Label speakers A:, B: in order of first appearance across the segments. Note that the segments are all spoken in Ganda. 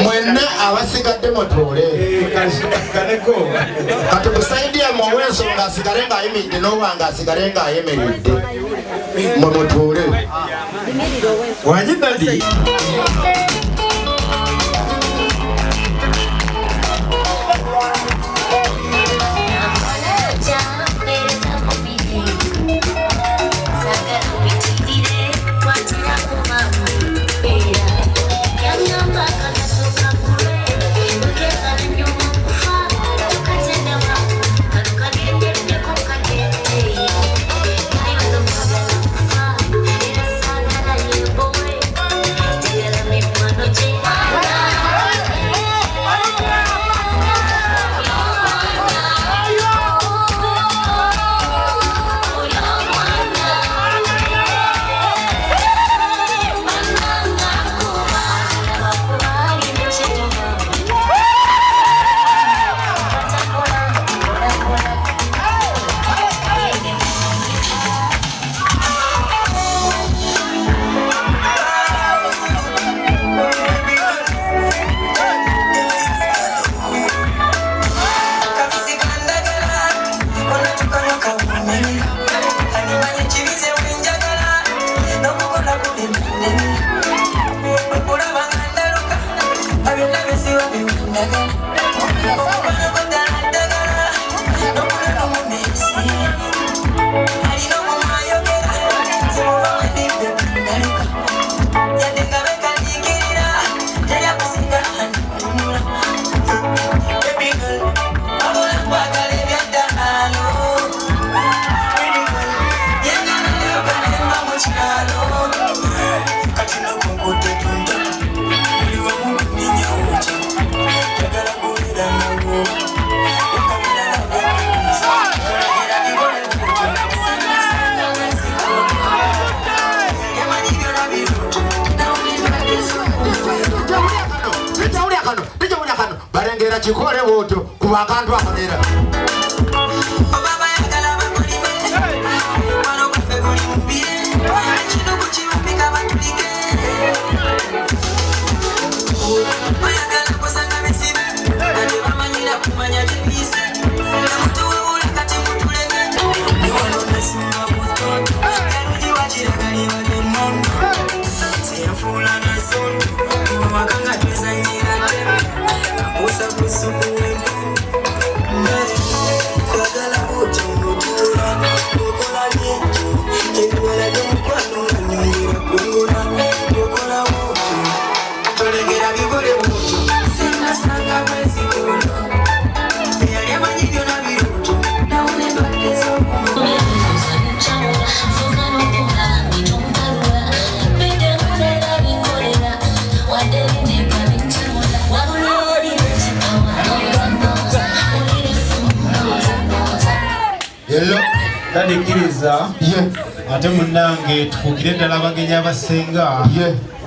A: Mwenna abasigadde mutole. Kati kusaidia mwenso ngasigale ng'ayimiridde n'owanga asigale ng'ayimiridde. Mwe mutole.
B: Wanyidadi.
A: Barengera chikole woto kuba akantu akolera.
B: Tadikiriza ate munange tukugire ddala abagenyi abasenga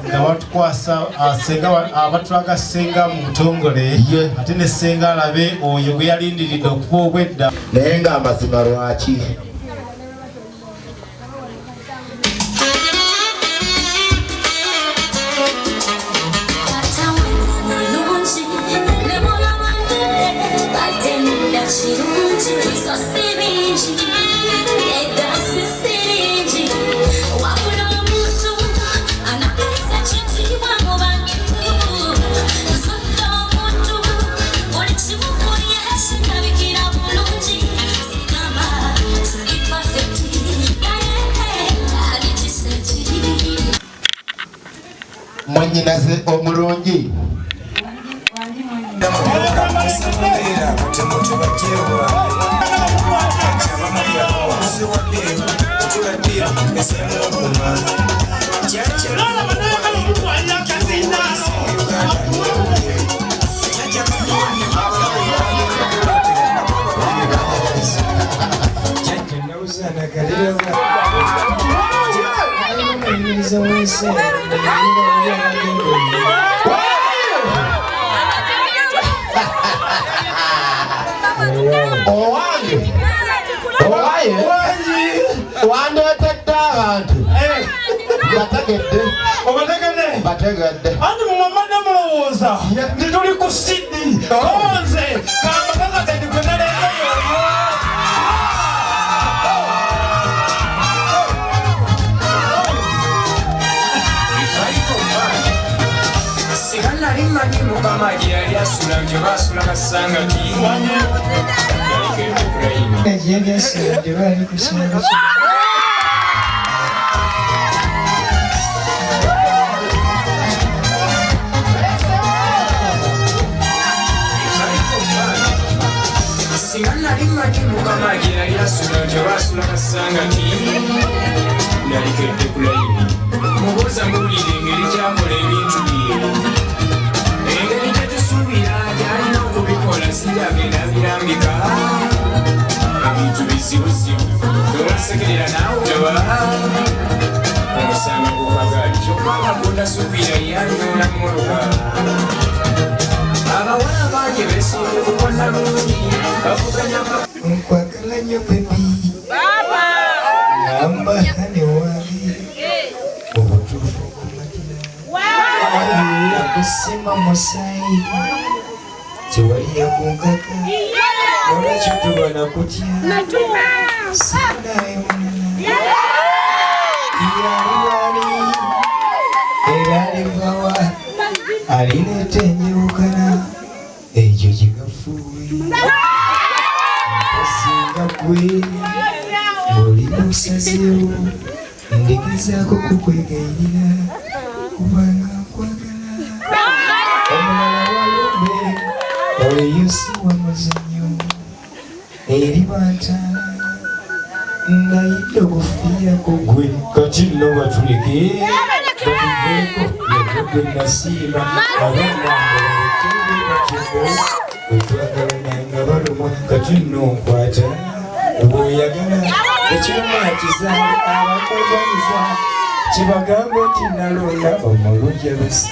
B: nga batukwasa asenga abatulaga senga mu butongole ate ne senga alabe oyo gwe yalindiridde okuba obwedda
A: naye nga amazima lwaki Mwanyinaze omulungi
B: Bategedde. Andi mu mama namolo balowooza nti tuli ku Sydney konze kamakaza kati gwe naleeta yoyo
C: Siganali manyi mukama gye yali asula gye baasula kasanga ti gye yali asula gye baali kusanga Siganali manyi mukama gye yali asula gye baasula kasanga ti nalikedde ku layini mubuuza mbuulire engeri gyakola ebintu bye engeri gye tusuubira gyalina okubikola sijagenda birambika ebintu bizibuzibu olwasekerera naawe toba omusanga ku kagaali kyokka nga gundasuubira yanyola muluka abawala bangi beesimbe kubona lungi bavuganya nkwagala nnyo bebi namba hane wange obutuufu okumatira nakusima musayi tewali yakunkaka olwekyo tubana kutya sinayo mulala yaliwali era alivawa alireeta enjewukana ekyo kigafuwe mpasinga gwe oli musazeewo ndegezaako kukwegayirira kubanga nkwagala omulala walumbe oyo si wa muzanyo eri bantaala nayidde okufiirako gwe kati nno batuleke batuveeko yagagwe nasiima abanambeerekere batuve wetwagalananga balumwa kati nno nkwata bw'oyagala ekirumaakiza abakwegwanyiza kibagambe nti nalonda omulungi alusi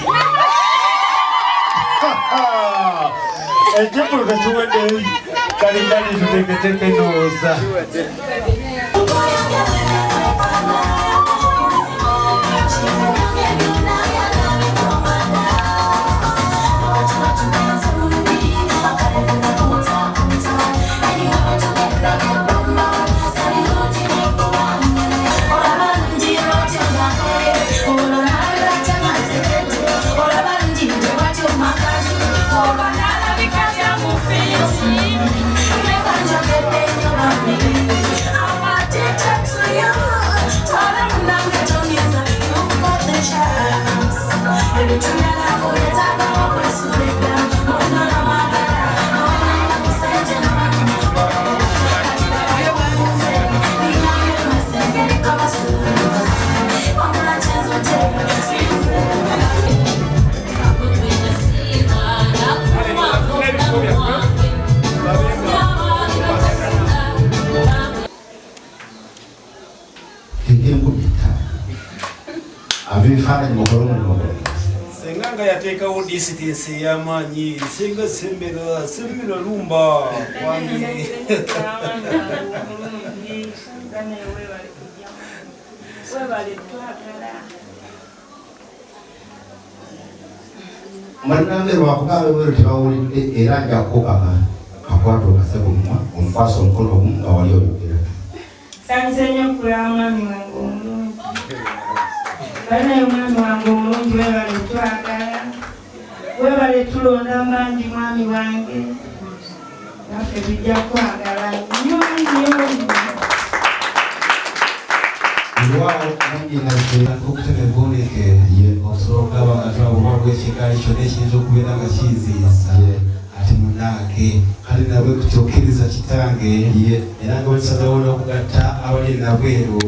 B: ekikulu tekiwedde kalindali tuteeketeke ndowooza
D: Senganga yateekawo disitisi ey'amaanyi senga sembera lumba wange
A: Mwanange lwakugabe bwero tebawulidde era njakukama akwata okase kumwa omukwasa omukono ogumu nga wali oyogera
E: Sanyise nnyo kulaba mwami wange omulungi balinayo mwami wange omulungi webale twagala webale tulonda mangi mwami wange naffe bijja kwagala nnyo
F: Luau mungi na okutema emboneke okusobola okulaba nga twabulwa bw'ekikaali kyonna ekiyinza okubeera nga kiyiziyiza ate munange kale nabwe kukyokiriza kitange era nga wetusazeewo n'okugatta abali nabweru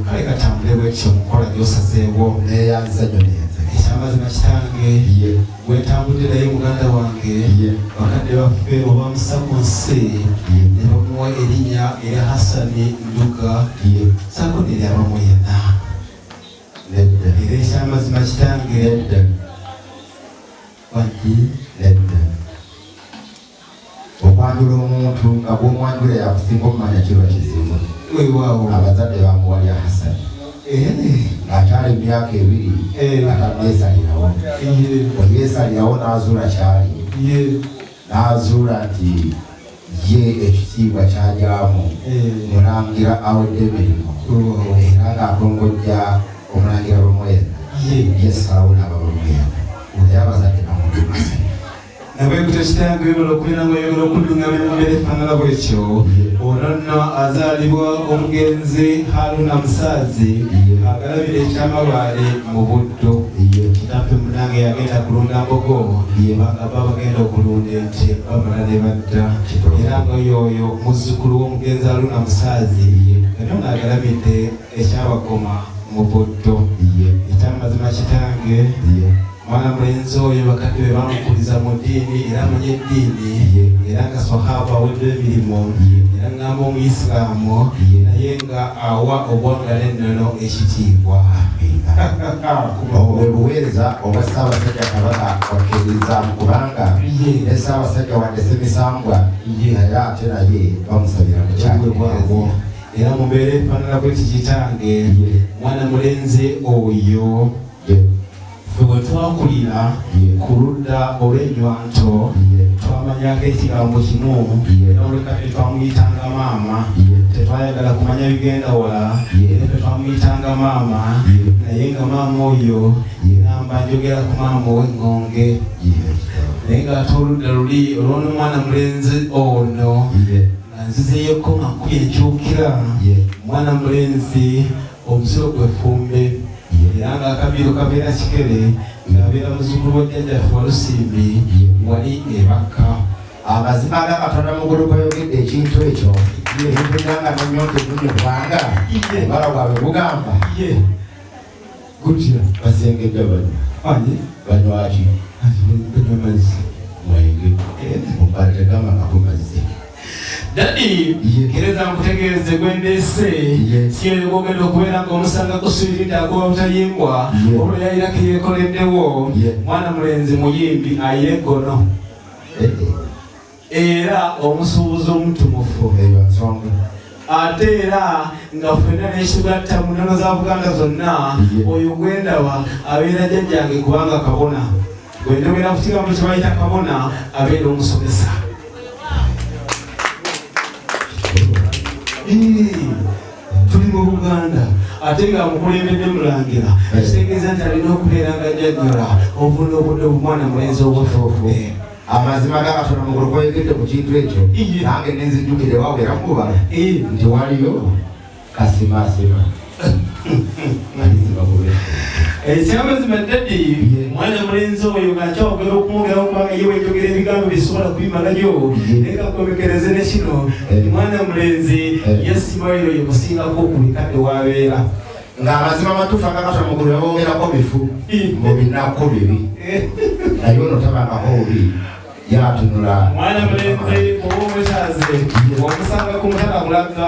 F: kale katambule bwekityo mukola gy'osazeewo
A: neyanzanyo
F: ekyamazima kitange gwetambudde naye muganda wange bakadde baffe oba musaku nsi ne bamuwa erinnya erya Hasani Nduga saako neryabamu yenna era ekyamazima kitange
A: okwanjula omuntu nga bw'omwanjula yakusinga okumanya kiba kizibu
F: weewaawo
A: abazadde bamuwalya Hasani Atali myaka ebiri atamesalirawo oyesalirawo n'azuula kyali n'azuula nti ye ekitiibwa kyajyamu mulangira awedde emirimu era ng'akongojja omulangira Bamwenda yesalawo n'Abamwenda naye abazadde namudumasa
F: nabwekuta kitange olwokubira ngaoyogera okuddungamu embeera efaanana bwekyo ono nno azaalibwa omugenzi Haruna Musaazi agalabira ekyamabaale mu Buddo. Kitaffe munange yagenda kulunda mbogo banga bagenda okulunda ente bamala ne badda era nga yoyo muzzukulu w'omugenzi Haruna Musaazi ono agalabidde ekyabakoma mu Buddo. Ekyamazima kitange mwana mulenzi oyo bakadde be bamukuliza mu ddiini era amanye eddiini era nga sahaba awedde emirimu era ngamba omuyisiraamu naye nga awa obwagala ennono ekitiibwa.
A: Obwo buweereza obwa Ssaabasajja Kabaka wakkiriza kubanga ne Ssaabasajja wadde Ssemisambwa naye ate naye bamusabira mu kyabwe
F: era mu mbeera efaanana bweti kitange mwana mulenzi oyo bwe twakulira ku ludda olw'ennywanto twamanyako ekigambo kimu n'oleka tetwamuyitanga maama tetwayagala kumanya bigenda wala era tetwamuyitanga maama naye nga maama oyo namba njogera ku maama ow'engonge naye ng'ate oludda luli olw'ono mwana mulenzi ono nga nzizeyeko nga nkuba enkyukira mwana mulenzi omuziro gw'effumbe era ng'akabiiro kabeera kikere ng'abeera muzzukulu wa jjajjaffe Walusimbi wali ebaka.
A: Amazima aga Katonda mugulu kweyogedde ekintu ekyo ebinanga n'ennyonta egumu kubanga obala bwabwe bugamba
F: gutya
A: basengejja banywaki
F: amazzi
A: mwenge mubala tegamba nga kumazzi
F: Dadi kereza nkutegeeze gwendeese siyo ogenda okubeera ng'omusanga gusubiridde agoba butayimbwa olwo yayirako yeekoleddewo mwana mulenzi muyimbi ayire eggono era omusuubuzi omutumufu ate era nga ffenna n'ekigatta mu nnono za Buganda zonna oyo gwendaba abeera jjajjange kubanga kabona gwendobera ku kigambo kye bayita kabona abeera omusomesa. Tuli mu Buganda ate nga mukulembedde mulangira ekitegeeza nti alina okubeera nga jjajjola obudde obudde omwana mulenzi obufoofu.
A: Amazima ga Katonda mugulu kweyogedde ku kintu ekyo nange nenzijjukire wabeera mukubala nti waliyo kasimasima
F: ekyamazima ddadi mwana mulenzi oyo ng'akyawogera okumwogeraho kubanga ye wejjogera ebigambo bisobola kubimalayo naye kakomekereze ne kino mwana mulenzi yasimayo oyo kusingako ku bikadde wabeera
A: ng'amazima matuufu aga Katonda mugulu yabongerako bifu mu binaku bibi naye ono tabangako bubi yatunula
F: mwana mulenzi oba omwekyaze omusanga ku mutala mulaga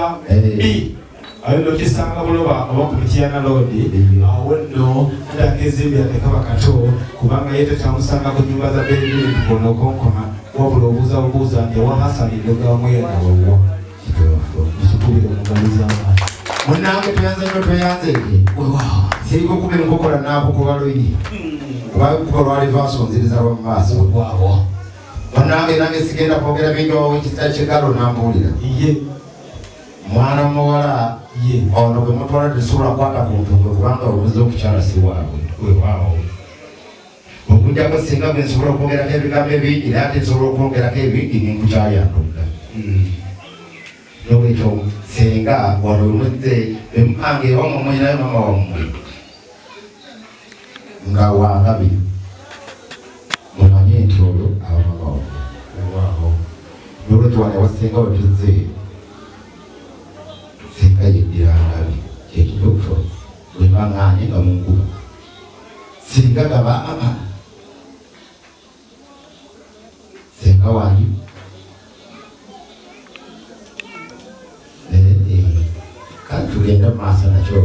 F: ayo ndo kisanga buloba oba ku Mityana Road awo nno ndakezimbi atekaba kato kubanga yete kyamusanga ku nyumba za Benjamin kono konkona wabula obuuza nti wa Hasani ndoga Mwenda wawo ekikubira omugaliza
A: munnange tuyanze nnyo tweyanze siriko kuba enkokola n'akukuba luyi kuba lwali vasonziriza lwa mu maaso munnange nange sigenda kwogera bingi wawe ekisa kyegalo nambuulira mwana muwala ono bwe mutwala tesobola kwata ku ntumbwe kubanga obuze okukyala si waabwe okujjako singa bwe nsobola okwongerako ebigambo ebingi naye ate nsobola okwongerako ebingi ninkukyayandudda nolwekyo senga wano wemuzze empange ewamwe mwinayo mama wammwe nga wangabi mumanye nti olwo abamama wammwe nolwekyo wane wasenga wetuzze senga yeddira ngabi kyekituufu bwemanganye nga munkuba singa gaba ama senga wange kale tugenda mu maaso nakyo